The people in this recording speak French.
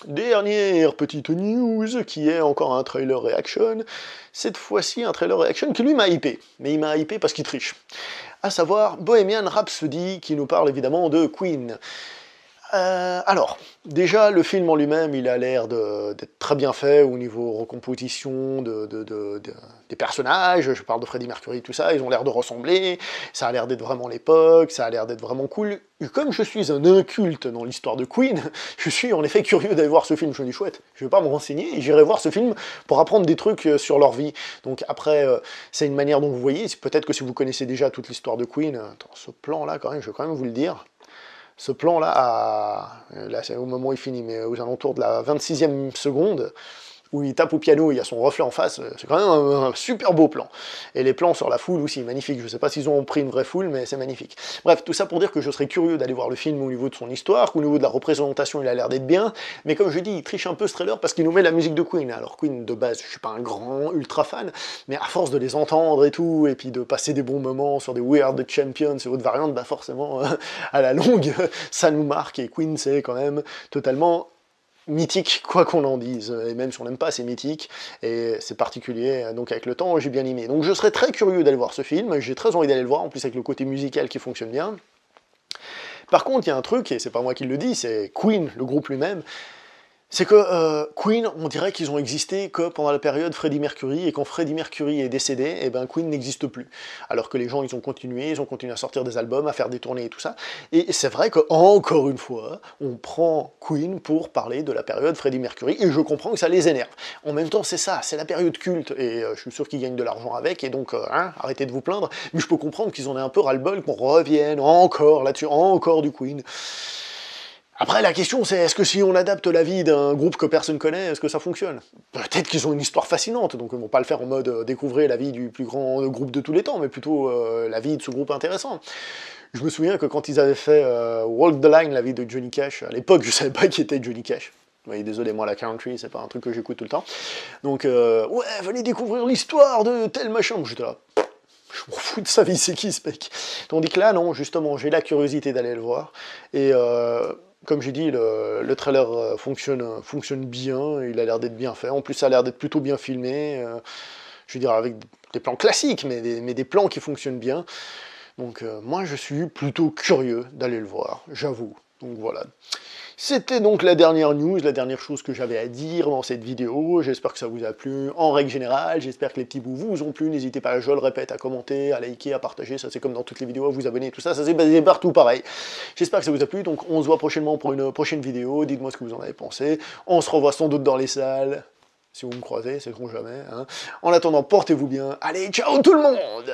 dernière petite news qui est encore un trailer reaction. Cette fois-ci, un trailer reaction qui lui m'a hypé. Mais il m'a hypé parce qu'il triche. À savoir Bohemian Rhapsody qui nous parle évidemment de Queen. Alors, déjà, le film en lui-même, il a l'air d'être très bien fait au niveau recomposition des personnages, je parle de Freddie Mercury, tout ça, ils ont l'air de ressembler, ça a l'air d'être vraiment l'époque, ça a l'air d'être vraiment cool. Et comme je suis un inculte dans l'histoire de Queen, je suis en effet curieux d'aller voir ce film, je me dis chouette, je vais pas me renseigner, j'irai voir ce film pour apprendre des trucs sur leur vie. Donc après, c'est une manière dont vous voyez, peut-être que si vous connaissez déjà toute l'histoire de Queen, attends, ce plan-là, quand même, je vais quand même vous le dire. Ce plan-là, là c'est au moment où il finit, mais aux alentours de la 26e seconde, où il tape au piano, il y a son reflet en face, c'est quand même un super beau plan. Et les plans sur la foule aussi, magnifique. Je sais pas s'ils ont pris une vraie foule, mais c'est magnifique. Bref, tout ça pour dire que je serais curieux d'aller voir le film au niveau de son histoire, au niveau de la représentation, il a l'air d'être bien, mais comme je dis, il triche un peu ce trailer parce qu'il nous met la musique de Queen. Alors Queen, de base, je suis pas un grand ultra fan, mais à force de les entendre et tout, et puis de passer des bons moments sur des We Are the Champions et autres variantes, bah forcément, à la longue, ça nous marque, et Queen, c'est quand même totalement mythique, quoi qu'on en dise, et même si on n'aime pas, c'est mythique, et c'est particulier, donc avec le temps, j'ai bien aimé. Donc je serais très curieux d'aller voir ce film, j'ai très envie d'aller le voir, en plus avec le côté musical qui fonctionne bien. Par contre, il y a un truc, et c'est pas moi qui le dis, c'est Queen, le groupe lui-même, c'est que Queen, on dirait qu'ils ont existé que pendant la période Freddie Mercury, et quand Freddie Mercury est décédé, et ben Queen n'existe plus. Alors que les gens, ils ont continué à sortir des albums, à faire des tournées et tout ça, et c'est vrai que, encore une fois, on prend Queen pour parler de la période Freddie Mercury, et je comprends que ça les énerve. En même temps, c'est ça, c'est la période culte, et je suis sûr qu'ils gagnent de l'argent avec, et donc, arrêtez de vous plaindre, mais je peux comprendre qu'ils en aient un peu ras-le-bol, qu'on revienne encore là-dessus, encore du Queen. Après, la question, c'est est-ce que si on adapte la vie d'un groupe que personne connaît, est-ce que ça fonctionne? Peut-être qu'ils ont une histoire fascinante, donc ils vont pas le faire en mode découvrir la vie du plus grand groupe de tous les temps, mais plutôt la vie de ce groupe intéressant. Je me souviens que quand ils avaient fait Walk the Line, la vie de Johnny Cash, à l'époque, je savais pas qui était Johnny Cash. Oui, désolé, moi, la country, c'est pas un truc que j'écoute tout le temps. Donc, ouais, venez découvrir l'histoire de tel machin. J'étais là, je m'en fous de sa vie, c'est qui ce mec? Tandis que là, non, justement, j'ai la curiosité d'aller le voir, et comme j'ai dit, le trailer fonctionne bien, il a l'air d'être bien fait, en plus ça a l'air d'être plutôt bien filmé, je veux dire avec des plans classiques, mais des plans qui fonctionnent bien, donc moi je suis plutôt curieux d'aller le voir, j'avoue, donc voilà. C'était donc la dernière news, la dernière chose que j'avais à dire dans cette vidéo, j'espère que ça vous a plu en règle générale, j'espère que les petits bouts vous ont plu, n'hésitez pas, je le répète, à commenter, à liker, à partager, ça c'est comme dans toutes les vidéos, à vous abonner, tout ça, ça c'est basé partout pareil. J'espère que ça vous a plu, donc on se voit prochainement pour une prochaine vidéo, dites-moi ce que vous en avez pensé, on se revoit sans doute dans les salles, si vous me croisez, c'est con jamais, hein. En attendant, portez-vous bien, allez, ciao tout le monde!